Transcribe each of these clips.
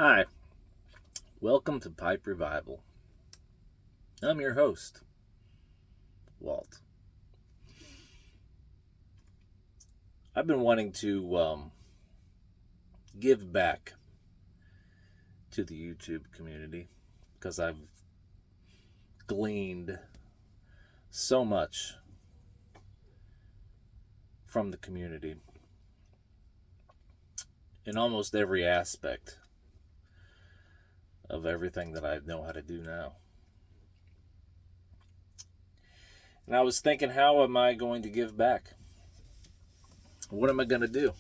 Hi, welcome to Pipe Revival. I'm your host, Walt. I've been wanting to give back to the YouTube community because I've gleaned so much from the community in almost every aspect of everything that I know how to do now. And I was thinking, how am I going to give back? What am I going to do?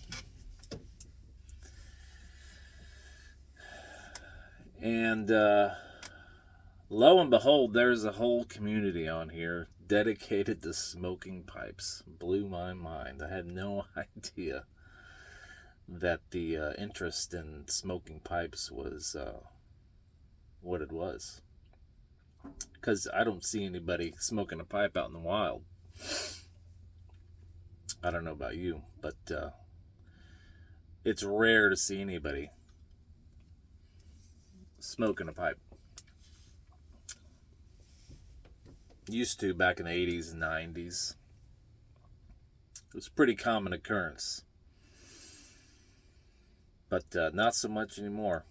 And lo and behold, there's a whole community on here dedicated to smoking pipes. Blew my mind. I had no idea that the interest in smoking pipes was what it was. Because I don't see anybody smoking a pipe out in the wild. I don't know about you, but it's rare to see anybody smoking a pipe. Used to back in the 80s and 90s. It was a pretty common occurrence. But not so much anymore.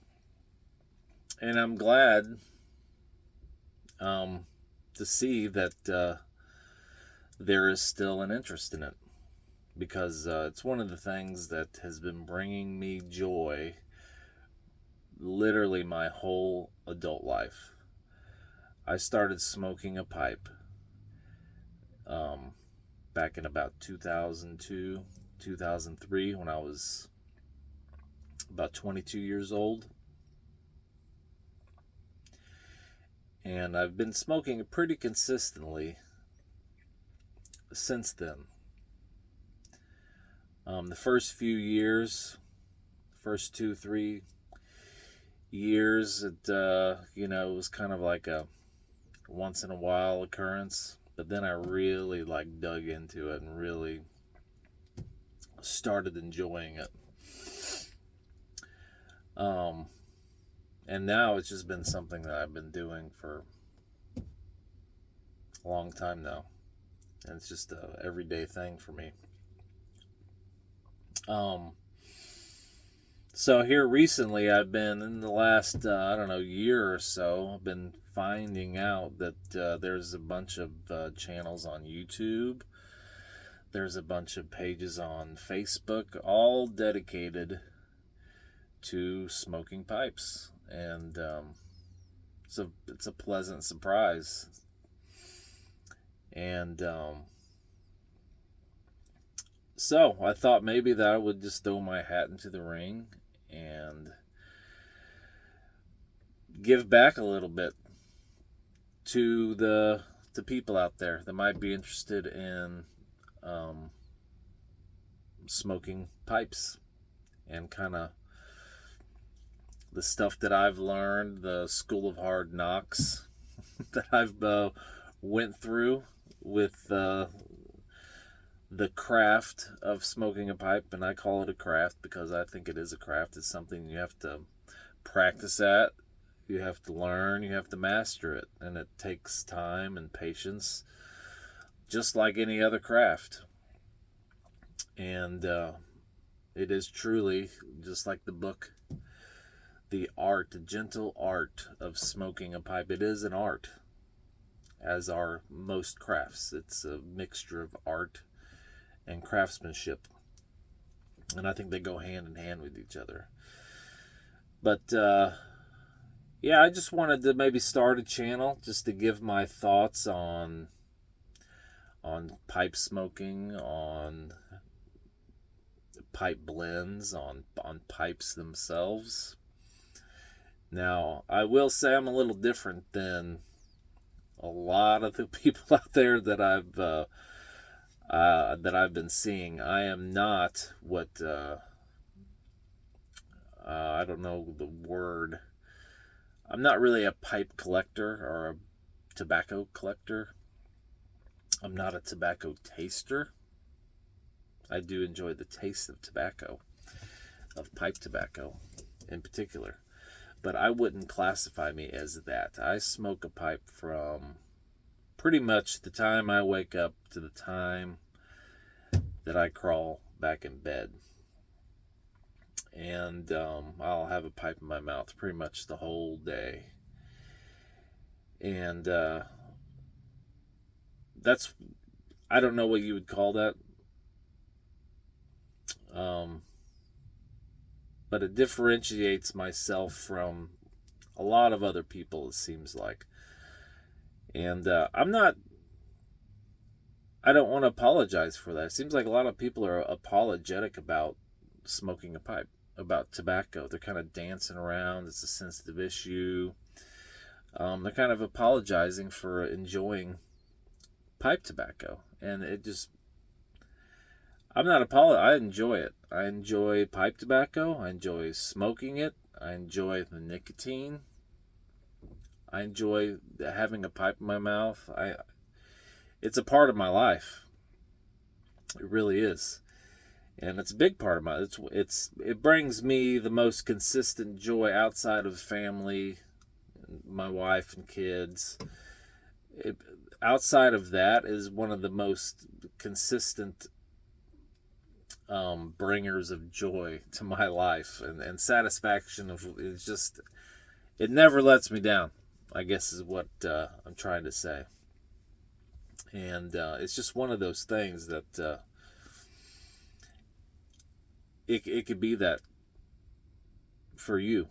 And I'm glad to see that there is still an interest in it. Because it's one of the things that has been bringing me joy literally my whole adult life. I started smoking a pipe back in about 2002, 2003, when I was about 22 years old. And I've been smoking it pretty consistently since then. The first few years, first 2-3 years, it was kind of like a once in a while occurrence. But then I really dug into it and really started enjoying it. And now it's just been something that I've been doing for a long time now. And it's just an everyday thing for me. So here recently, I've been in the last, year or so, I've been finding out that there's a bunch of channels on YouTube. There's a bunch of pages on Facebook, all dedicated to smoking pipes. And it's a pleasant surprise. And so I thought maybe that I would just throw my hat into the ring and give back a little bit to the people out there that might be interested in smoking pipes, and kind of the stuff that I've learned, the school of hard knocks that I've went through with the craft of smoking a pipe. And I call it a craft because I think it is a craft. It's something you have to practice at, you have to learn, you have to master it, and it takes time and patience, just like any other craft. And it is truly just like the book, The Gentle Art of Smoking a Pipe. It is an art, as are most crafts. It's a mixture of art and craftsmanship, and I think they go hand in hand with each other. But I just wanted to maybe start a channel just to give my thoughts on pipe smoking, on pipe blends, on pipes themselves. Now, I will say I'm a little different than a lot of the people out there that I've been seeing. I am not what I don't know the word. I'm not really a pipe collector or a tobacco collector. I'm not a tobacco taster. I do enjoy the taste of tobacco, of pipe tobacco in particular. but I wouldn't classify me as that. I smoke a pipe from pretty much the time I wake up to the time that I crawl back in bed. And I'll have a pipe in my mouth pretty much the whole day. And that's, I don't know what you would call that. But it differentiates myself from a lot of other people, it seems like. And I don't want to apologize for that. It seems like a lot of people are apologetic about smoking a pipe, about tobacco. They're kind of dancing around. It's a sensitive issue. They're kind of apologizing for enjoying pipe tobacco. And it just, I'm not apologizing. I enjoy it. I enjoy pipe tobacco. I enjoy smoking it. I enjoy the nicotine. I enjoy having a pipe in my mouth. It's a part of my life. It really is, and it's a big part of my. It brings me the most consistent joy outside of family, my wife and kids. Outside of that is one of the most consistent bringers of joy to my life and satisfaction of. It's just, it never lets me down, I guess is what I'm trying to say. And it's just one of those things that it could be that for you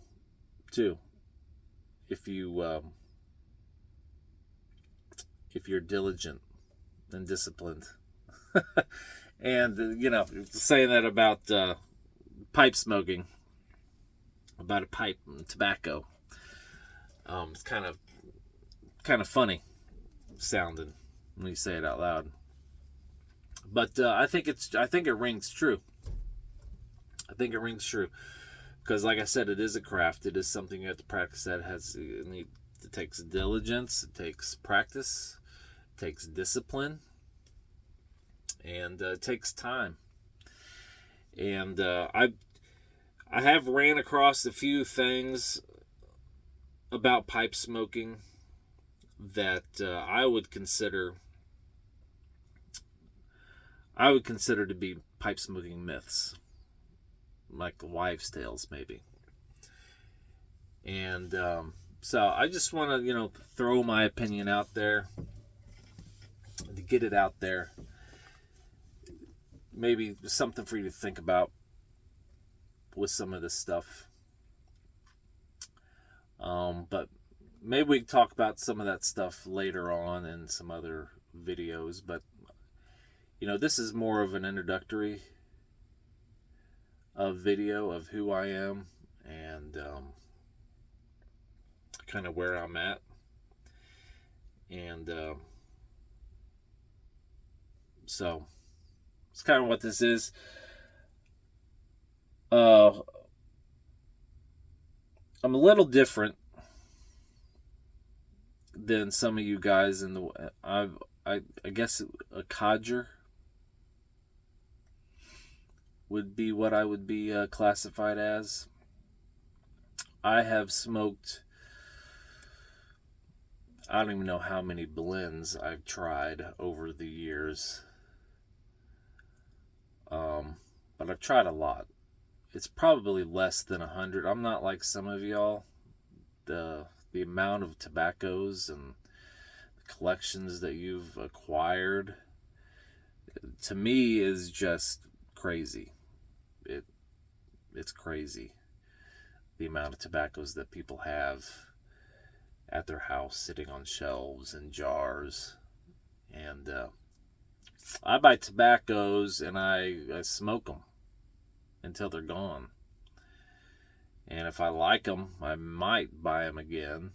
too, if you're diligent and disciplined. And saying that about pipe smoking, about a pipe and tobacco, it's kind of funny sounding when you say it out loud. But I think it rings true. I think it rings true because, like I said, it is a craft. It is something you have to practice. It takes diligence. It takes practice. It takes discipline, and it takes time. And I have ran across a few things about pipe smoking that I would consider to be pipe smoking myths, like wives' tales maybe. And so I just want to throw my opinion out there, to get it out there. Maybe something for you to think about with some of this stuff. But maybe we can talk about some of that stuff later on in some other videos. But this is more of an introductory video of who I am and kind of where I'm at. And so it's kind of what this is. I'm a little different than some of you guys in the. I guess a codger would be what I would be classified as. I have smoked, I don't even know how many blends I've tried over the years. But I've tried a lot. It's probably less than 100. I'm not like some of y'all. The amount of tobaccos and the collections that you've acquired, to me, is just crazy. It's crazy, the amount of tobaccos that people have at their house sitting on shelves and jars. And I buy tobaccos and I smoke them until they're gone. And if I like them, I might buy them again.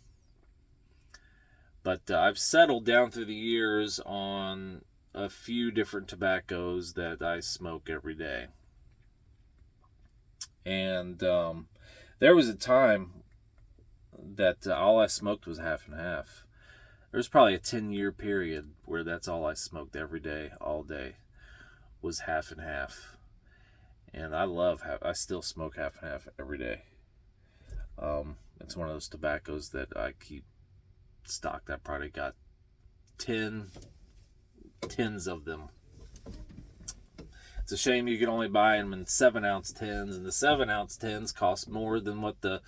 But I've settled down through the years on a few different tobaccos that I smoke every day. And there was a time that all I smoked was half and half. There was probably a 10-year period where that's all I smoked every day, all day, was half and half. And I still smoke half and half every day. It's one of those tobaccos that I keep stocked. I probably got 10 tins of them. It's a shame you can only buy them in 7-ounce tins, and the 7-ounce tins cost more than what the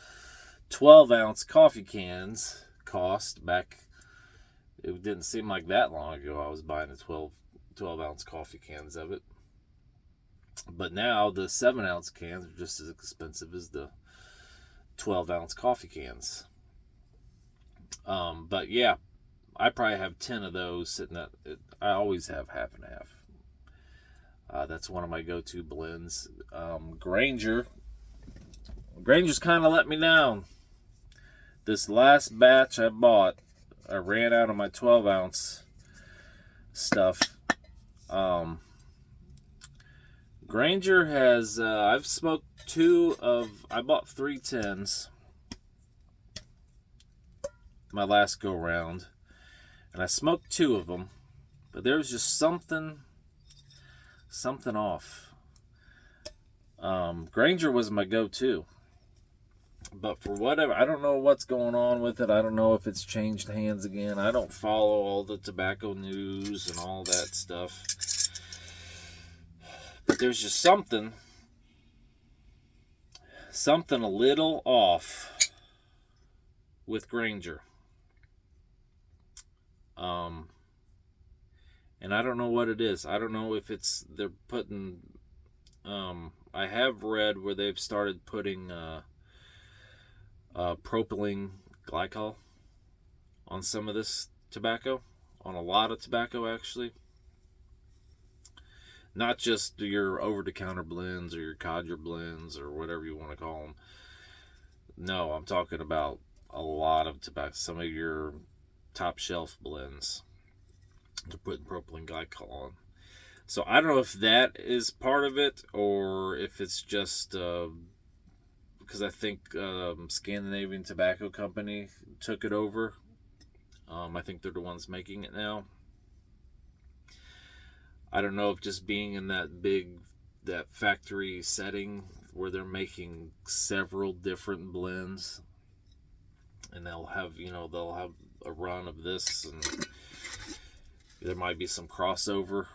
12-ounce coffee cans cost back. It didn't seem like that long ago I was buying the 12-ounce coffee cans of it. But now the 7-ounce cans are just as expensive as the 12-ounce coffee cans. But yeah, I probably have 10 of those sitting at. I always have half and half. That's one of my go-to blends. Granger's kind of let me down. This last batch I bought, I ran out of my 12-ounce stuff. Granger has, I've smoked I bought 3 tins my last go round, and I smoked 2 of them, but there was just something off. Granger was my go-to, but for whatever, I don't know what's going on with it. I don't know if it's changed hands again. I don't follow all the tobacco news and all that stuff, but there's just something a little off with Granger. And I don't know what it is. I don't know if they're putting, I have read where they've started putting propylene glycol on some of this tobacco, on a lot of tobacco actually. Not just your over-the-counter blends or your codger blends or whatever you want to call them. No, I'm talking about a lot of tobacco, some of your top shelf blends. They're putting propylene glycol on. So I don't know if that is part of it or if it's just because I think Scandinavian Tobacco Company took it over. I think they're the ones making it now. I don't know if just being in that factory setting where they're making several different blends, and they'll have a run of this, and there might be some crossover,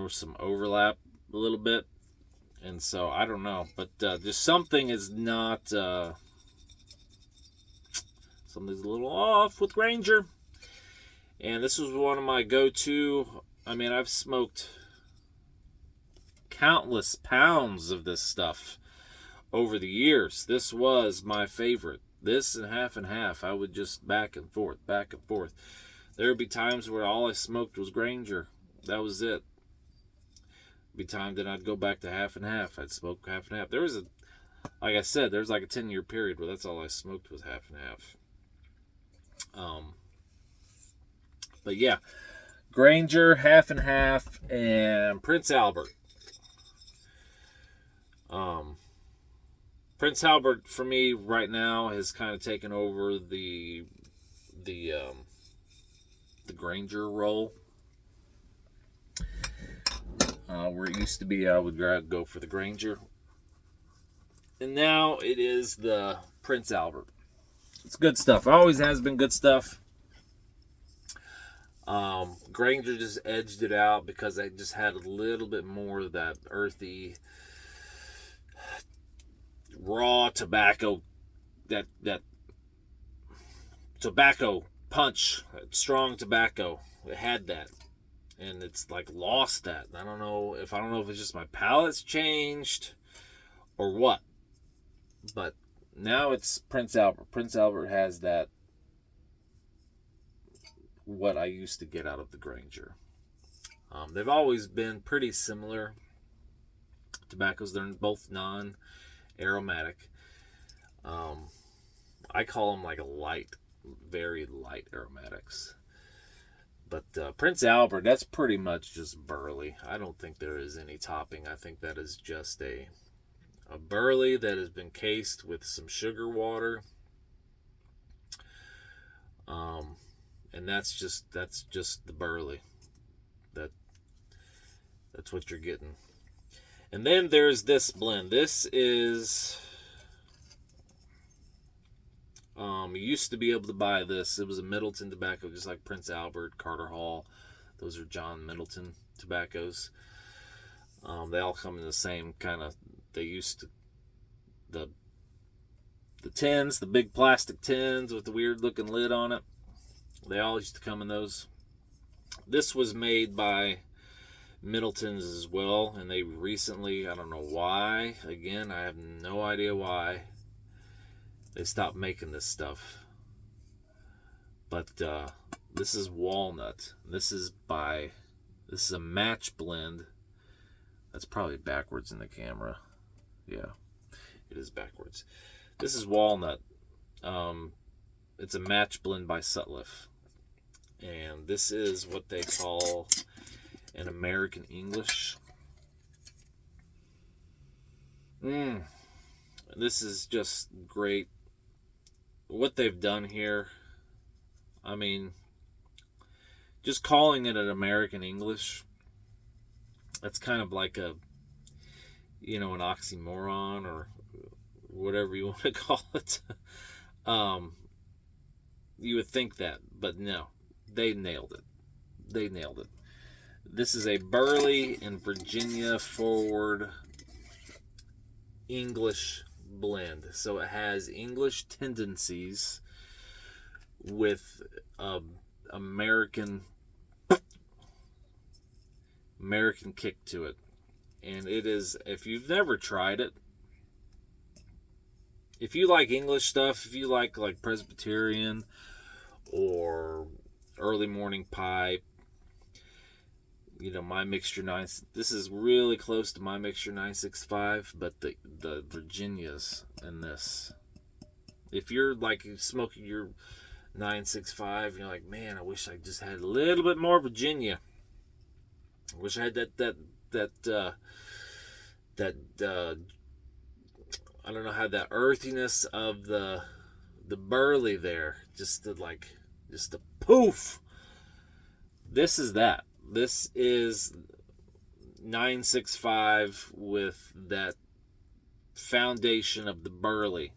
some overlap a little bit, and so I don't know, but just something is not, something's a little off with Granger, and this was one of my go-to. I mean, I've smoked countless pounds of this stuff over the years. This was my favorite. This and half. I would just back and forth. There would be times where all I smoked was Granger. That was it. Be time then I'd go back to half and half. I'd smoke half and half. Like I said, there's like a 10-year period where that's all I smoked was half and half. But yeah, Granger, half and half, and Prince Albert. Prince Albert for me right now has kind of taken over the Granger role. Where it used to be, I would go for the Granger, and now it is the Prince Albert. It's good stuff. Always has been good stuff. Granger just edged it out because I just had a little bit more of that earthy, raw tobacco, that tobacco punch, strong tobacco. It had that, and it's like lost that. I don't know if it's just my palate's changed or what, but now it's Prince Albert. Prince Albert has that, what I used to get out of the Granger. They've always been pretty similar tobaccos. They're both non-aromatic. I call them like very light aromatics. But Prince Albert, that's pretty much just burley. I don't think there is any topping. I think that is just a burley that has been cased with some sugar water. And that's just the burley. That's what you're getting. And then there's this blend. This is You used to be able to buy this. It was a Middleton tobacco, just like Prince Albert, Carter Hall. Those are John Middleton tobaccos. They all come in the same kind of. They used to the tins, the big plastic tins with the weird looking lid on it. They all used to come in those. This was made by Middleton's as well, and they recently, I don't know why. Again, I have no idea why they stopped making this stuff. But this is walnut. This is a match blend. That's probably backwards in the camera. Yeah, it is backwards. This is walnut. It's a match blend by Sutliff. And this is what they call an American English. This is just great. What they've done here, I mean, just calling it an American English, that's kind of like an oxymoron or whatever you want to call it. You would think that, but no, they nailed it. This is a Burley and Virginia forward English blend. So it has English tendencies with American kick to it. And it is, if you've never tried it, if you like English stuff, if you like Presbyterian or Early Morning Pipe, My Mixture 9, this is really close to My Mixture 965, but the Virginias in this, if you're like smoking your 965, you're like, man, I wish I just had a little bit more Virginia. I wish I had that I don't know how that earthiness of the burley there, just a poof. This is that. This is 965 with that foundation of the burley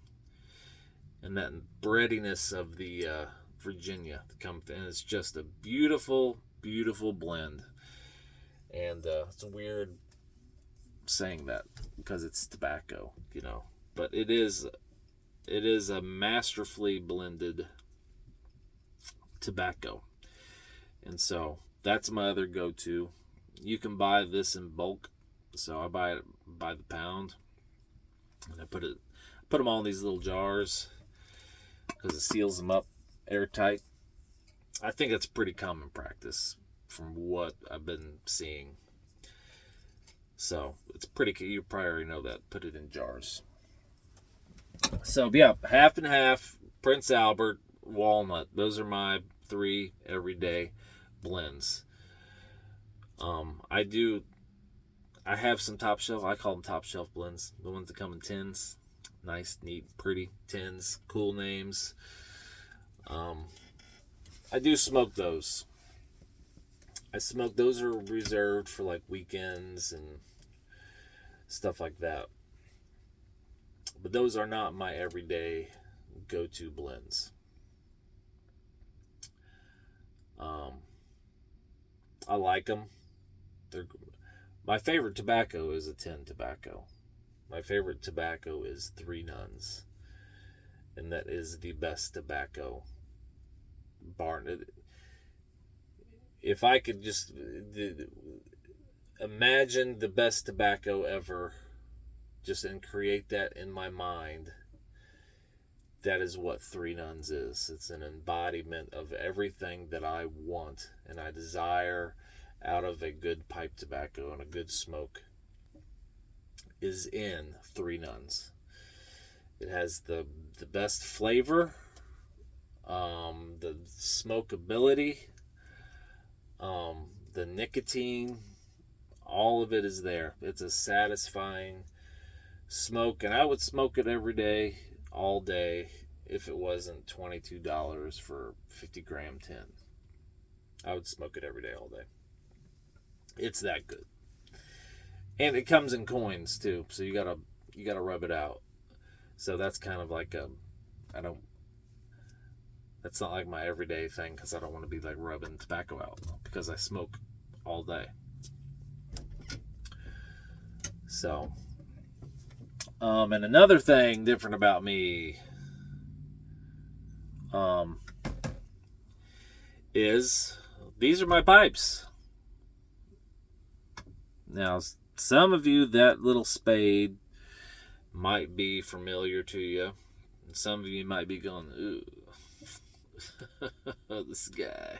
and that breadiness of the Virginia to come, and it's just a beautiful, beautiful blend. And it's weird saying that because it's tobacco, but it is a masterfully blended tobacco. And so that's my other go-to. You can buy this in bulk, so I buy it by the pound, and I put them all in these little jars because it seals them up airtight. I think that's pretty common practice from what I've been seeing. So it's pretty, you probably already know that. Put it in jars. So yeah, half and half, Prince Albert, walnut. Those are my 3 everyday blends. I have some top shelf. I call them top shelf blends. The ones that come in tins. Nice, neat, pretty tins. Cool names. I do smoke those. Those are reserved for like weekends and stuff like that. But those are not my everyday go-to blends. I like them. My favorite tobacco is a tin tobacco. My favorite tobacco is Three Nuns. And that is the best tobacco. If I could just imagine the best tobacco ever, and create that in my mind, that is what Three Nuns is. It's an embodiment of everything that I want and I desire out of a good pipe tobacco and a good smoke is in Three Nuns. It has the best flavor, the smokability, the nicotine, all of it is there. It's a satisfying smoke, and I would smoke it every day, all day, if it wasn't $22 for 50 gram tin. I would smoke it every day, all day. It's that good. And it comes in coins too, so you gotta rub it out. So that's kind of like That's not like my everyday thing because I don't want to be like rubbing tobacco out because I smoke all day. So, and another thing different about me, is these are my pipes. Now, some of you, that little spade might be familiar to you. And some of you might be going, ooh, this guy.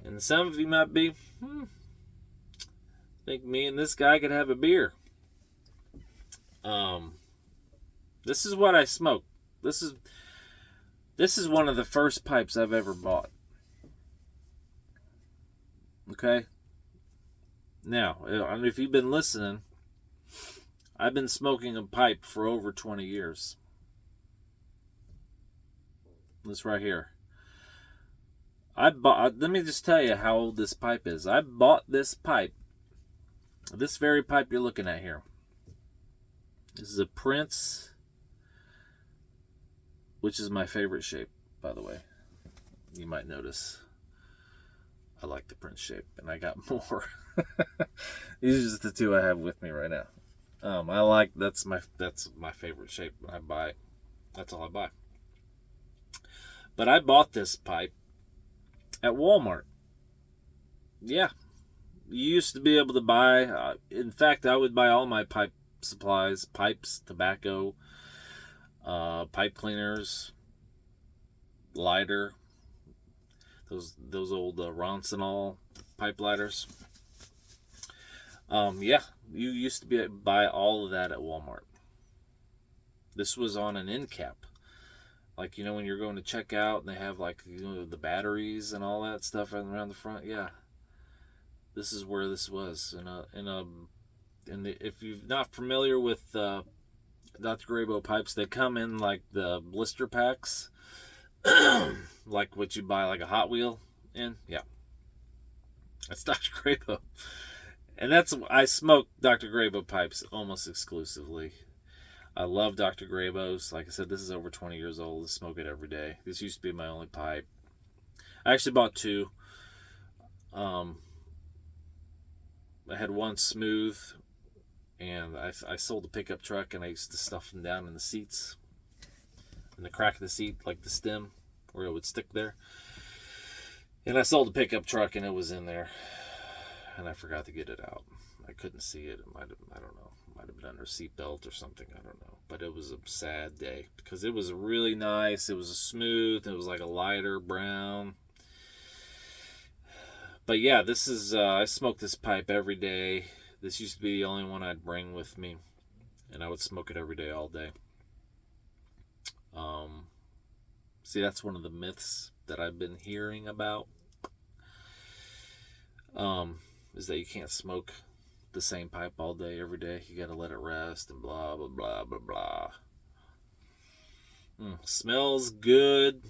And some of you might be, think me and this guy could have a beer. This is what I smoke. This is one of the first pipes I've ever bought. Okay? Now, if you've been listening, I've been smoking a pipe for over 20 years. This right here. Let me just tell you how old this pipe is. I bought this pipe, this very pipe you're looking at here. This is a Prince, which is my favorite shape, by the way. You might notice I like the Prince shape, and I got more. These are just the two I have with me right now. That's my favorite shape. I buy. That's all I buy. But I bought this pipe at Walmart. Yeah, you used to be able to buy. In fact, I would buy all my pipe supplies, pipes, tobacco, pipe cleaners, lighter. Those old Ronsonol pipe lighters. Yeah, you used to buy all of that at Walmart. This was on an end cap. Like, when you're going to check out and they have like, the batteries and all that stuff around the front. Yeah, this is where this was. If you're not familiar with Dr. Grabo pipes, they come in like the blister packs, like what you buy like a Hot Wheel in. Yeah, that's Dr. Grabo, and I smoke Dr. Grabo pipes almost exclusively. I love Dr. Grabo's. Like I said, this is over 20 years old. I smoke it every day. This used to be my only pipe. I actually bought two. I had one smooth, and I sold a pickup truck, and I used to stuff them down in the seats, in the crack of the seat, like the stem, where it would stick there. And I sold a pickup truck, and it was in there, and I forgot to get it out. I couldn't see it. I don't know. Might have been under a seatbelt or something. I don't know. But it was a sad day because it was really nice. It was smooth. It was like a lighter brown. But yeah, this is, I smoke this pipe every day. This used to be the only one I'd bring with me. And I would smoke it every day, all day. See, that's one of the myths that I've been hearing about. Is that you can't smoke the same pipe all day, every day. You gotta let it rest and blah, blah, blah, blah, blah. Smells good.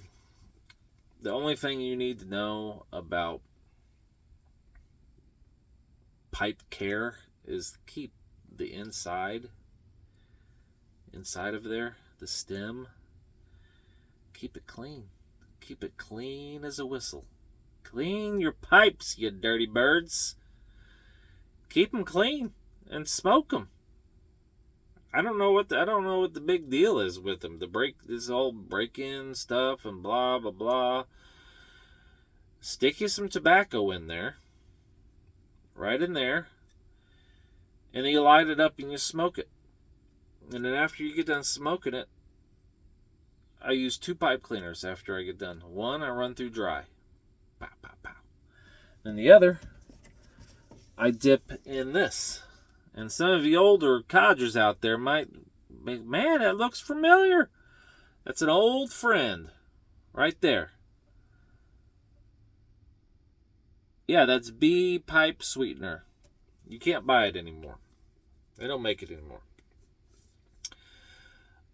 The only thing you need to know about pipe care is keep the inside of there, the stem, keep it clean. Keep it clean as a whistle. Clean your pipes, you dirty birds. Keep them clean and smoke them. I don't know what the big deal is with them. This whole break-in stuff and blah blah blah. Stick you some tobacco in there, right in there, and then you light it up and you smoke it. And then after you get done smoking it, I use 2 pipe cleaners after I get done. One I run through dry, pow pow pow, and the other I dip in this. And some of you older codgers out there might be, man, that looks familiar. That's an old friend right there. Yeah, that's bee pipe sweetener. You can't buy it anymore. They don't make it anymore.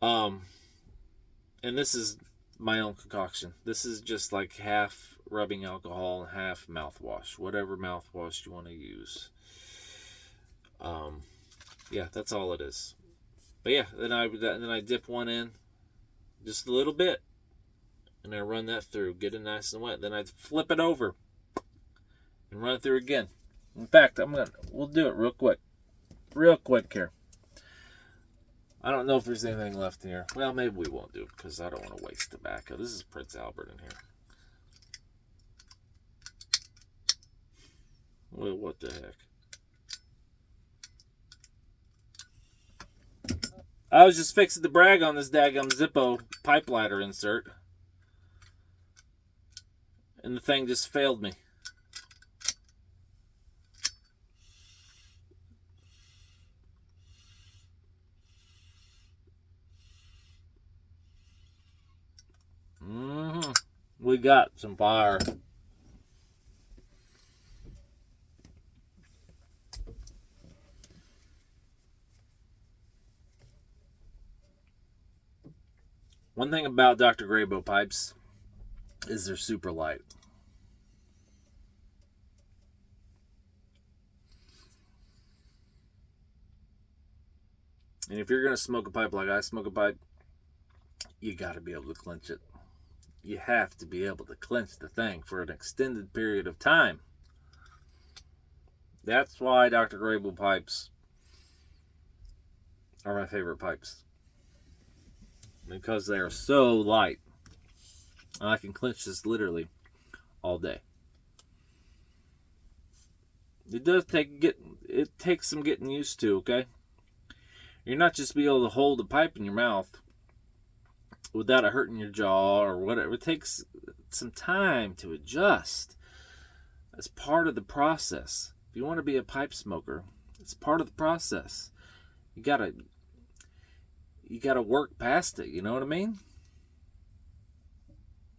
And this is my own concoction. This is just like half rubbing alcohol and half mouthwash. Whatever mouthwash you want to use. Yeah, that's all it is. But yeah, then I dip one in, just a little bit, And I run that through, get it nice and wet. Then I flip it over and run it through again. In fact, we'll do it real quick here. I don't know if there's anything left in here. Well, maybe we won't do it because I don't want to waste tobacco. This is Prince Albert in here. Well, what the heck? I was just fixing to brag on this daggum Zippo pipe lighter insert. And the thing just failed me. We got some fire. One thing about Dr. Graybo pipes is they're super light. And if you're going to smoke a pipe like I smoke a pipe, you got to be able to clench it. You have to be able to clench the thing for an extended period of time. That's why Dr. Graybo pipes are my favorite pipes. Because they are so light. And I can clench this literally all day. It takes some getting used to, okay? You're not just be able to hold a pipe in your mouth without it hurting your jaw or whatever. It takes some time to adjust. That's part of the process. If you want to be a pipe smoker, it's part of the process. You gotta work past it, you know what I mean?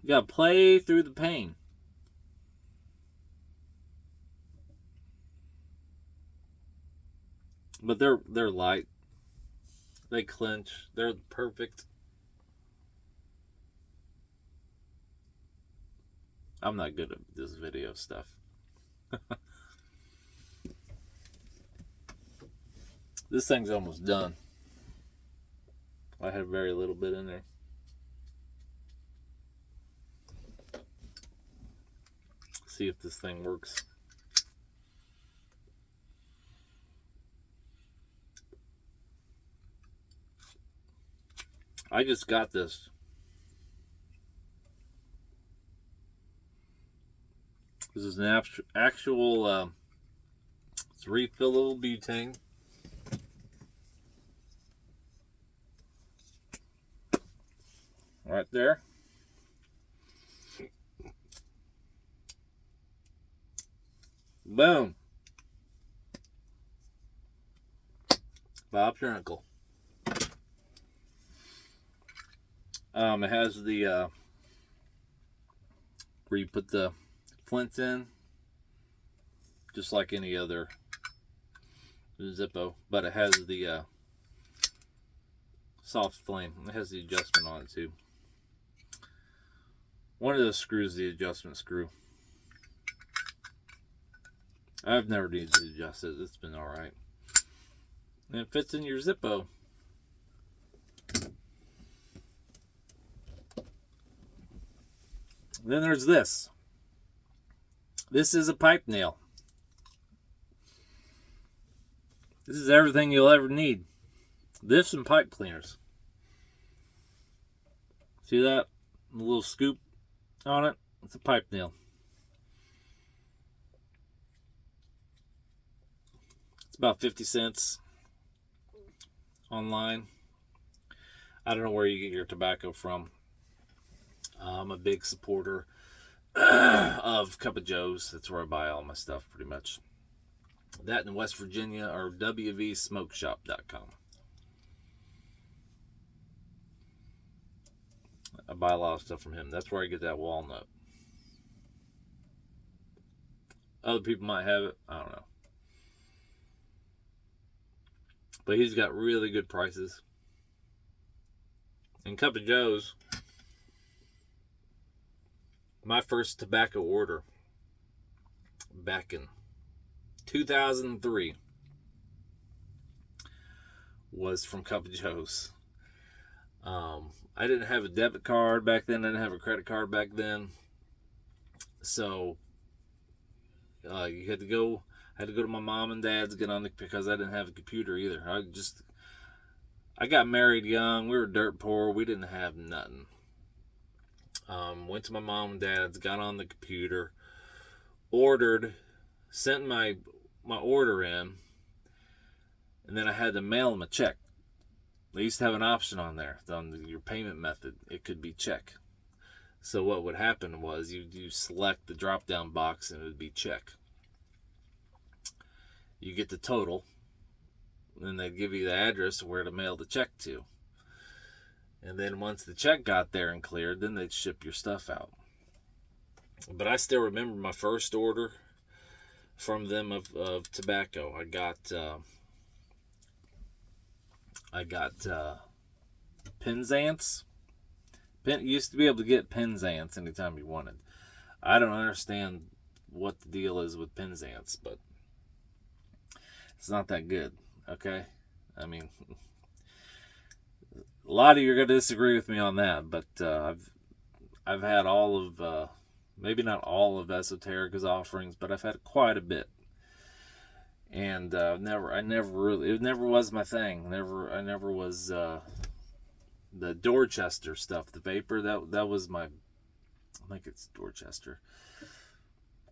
You gotta play through the pain. But they're light. They clench. They're perfect. I'm not good at this video stuff. This thing's almost done. I had very little bit in there. See if this thing works. I just got this. This is an actual it's refillable butane. Right there. Boom. Bob's your uncle. It has the where you put the flint in, just like any other Zippo, but it has the soft flame. It has the adjustment on it too. One of those screws is the adjustment screw. I've never needed to adjust it. It's been alright. And it fits in your Zippo. Then there's this. This is a pipe nail. This is everything you'll ever need. This and pipe cleaners. See that? A little scoop on it? It's a pipe nail. It's about 50 cents online. I don't know where you get your tobacco from. I'm a big supporter of Cup of Joe's. That's where I buy all my stuff pretty much. That in West Virginia or wvsmokeshop.com. I buy a lot of stuff from him. That's where I get that walnut. Other people might have it. I don't know. But he's got really good prices. And Cup of Joe's, my first tobacco order back in 2003 was from Cup of Joe's. I didn't have a debit card back then. I didn't have a credit card back then. So you had to go. I had to go to my mom and dad's, get on the, because I didn't have a computer either. I got married young. We were dirt poor. We didn't have nothing. Went to my mom and dad's, got on the computer, ordered, sent my order in, and then I had to mail them a check. They used to have an option on there on your payment method. It could be check. So what would happen was you select the drop down box and it would be check. You get the total, and they'd give you the address of where to mail the check to. And then once the check got there and cleared, then they'd ship your stuff out. But I still remember my first order from them of tobacco. I got Penzance. You used to be able to get Penzance anytime you wanted. I don't understand what the deal is with Penzance, but it's not that good, okay? I mean, a lot of you are going to disagree with me on that, but I've had all of, maybe not all of Esoterica's offerings, but I've had quite a bit. And it never was my thing. I never was the Dorchester stuff, the vapor. That was my, I think it's Dorchester.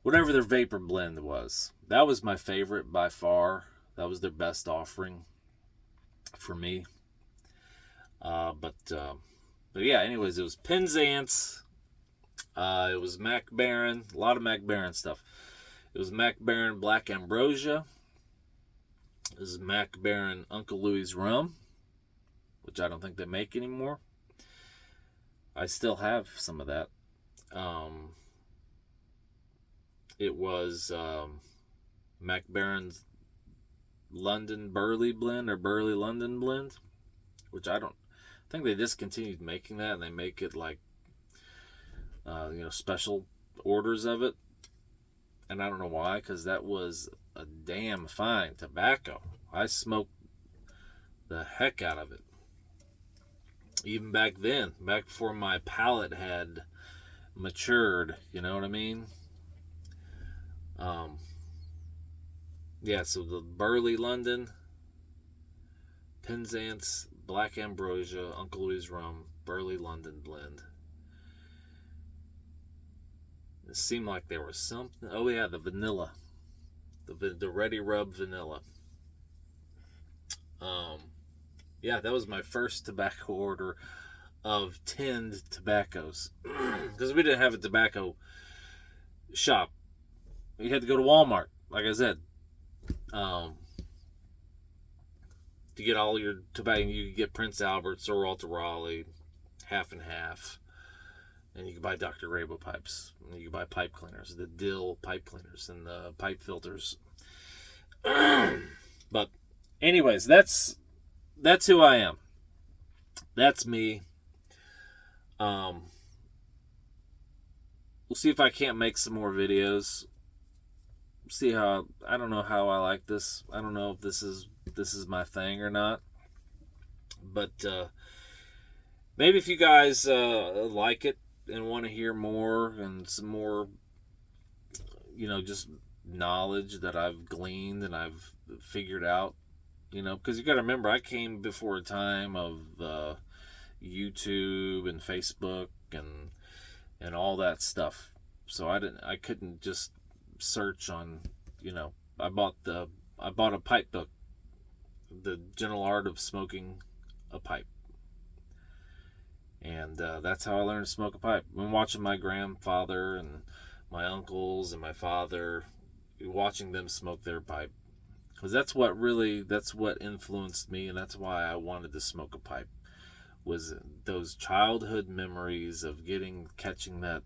Whatever their vapor blend was, that was my favorite by far. That was their best offering for me. But yeah. Anyways, it was Penzance. It was Mac Baren. A lot of Mac Baren stuff. It was Mac Baren Black Ambrosia. This is Mac Baren Uncle Louie's Rum, which I don't think they make anymore. I still have some of that. It was Mac Baren's London Burley Blend, or Burley London Blend, which I think they discontinued making that, and they make it like special orders of it. And I don't know why, because that was a damn fine tobacco. I smoked the heck out of it. Even back then, back before my palate had matured, you know what I mean? Yeah, so the Burley London, Penzance, Black Ambrosia, Uncle Louie's Rum, Burley London Blend. It seemed like there was something. Oh yeah, the vanilla, the Ready Rub vanilla. Yeah, that was my first tobacco order of tinned tobaccos, because we didn't have a tobacco shop. You had to go to Walmart, like I said, to get all your tobacco. You could get Prince Albert's or Walter Raleigh, half and half. And you can buy Dr. Grabo pipes. And you can buy pipe cleaners, the dill pipe cleaners, and the pipe filters. But anyways, that's who I am. That's me. We'll see if I can't make some more videos. See how, I don't know how I like this. I don't know if this is my thing or not. But maybe if you guys like it and want to hear more and some more, just knowledge that I've gleaned and I've figured out, because you got to remember, I came before a time of YouTube and Facebook and all that stuff. So I couldn't just search on, I bought a pipe book, The Gentle Art of Smoking a Pipe. And that's how I learned to smoke a pipe. I've been watching my grandfather and my uncles and my father, watching them smoke their pipe. Because that's what influenced me, and that's why I wanted to smoke a pipe. Was those childhood memories of catching that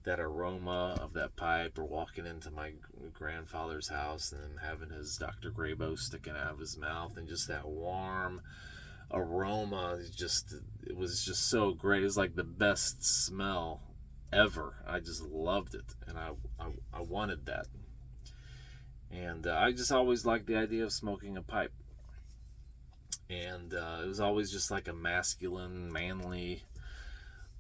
aroma of that pipe, or walking into my grandfather's house and having his Dr. Grabo sticking out of his mouth, and just that warm aroma. It was just so great. It was like the best smell ever. I just loved it, and I wanted that. And I just always liked the idea of smoking a pipe. And it was always just like a masculine, manly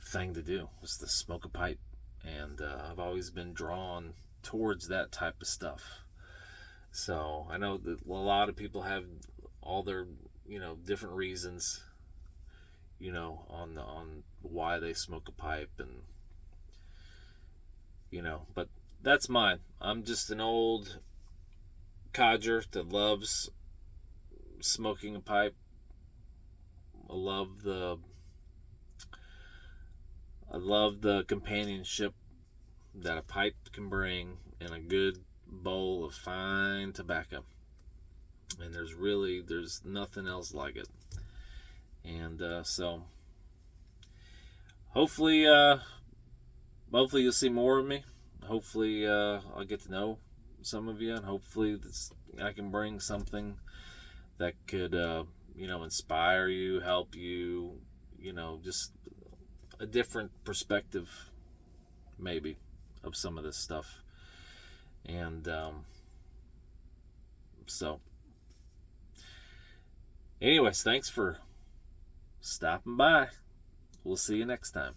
thing to do, was to smoke a pipe. And I've always been drawn towards that type of stuff. So I know that a lot of people have all their, different reasons, on why they smoke a pipe, and but that's mine. I'm just an old codger that loves smoking a pipe. I love the companionship that a pipe can bring, and a good bowl of fine tobacco. And there's nothing else like it. And so hopefully you'll see more of me. Hopefully I'll get to know some of you, and hopefully I can bring something that could inspire you, help you, just a different perspective maybe of some of this stuff. And so anyways, thanks for stopping by. We'll see you next time.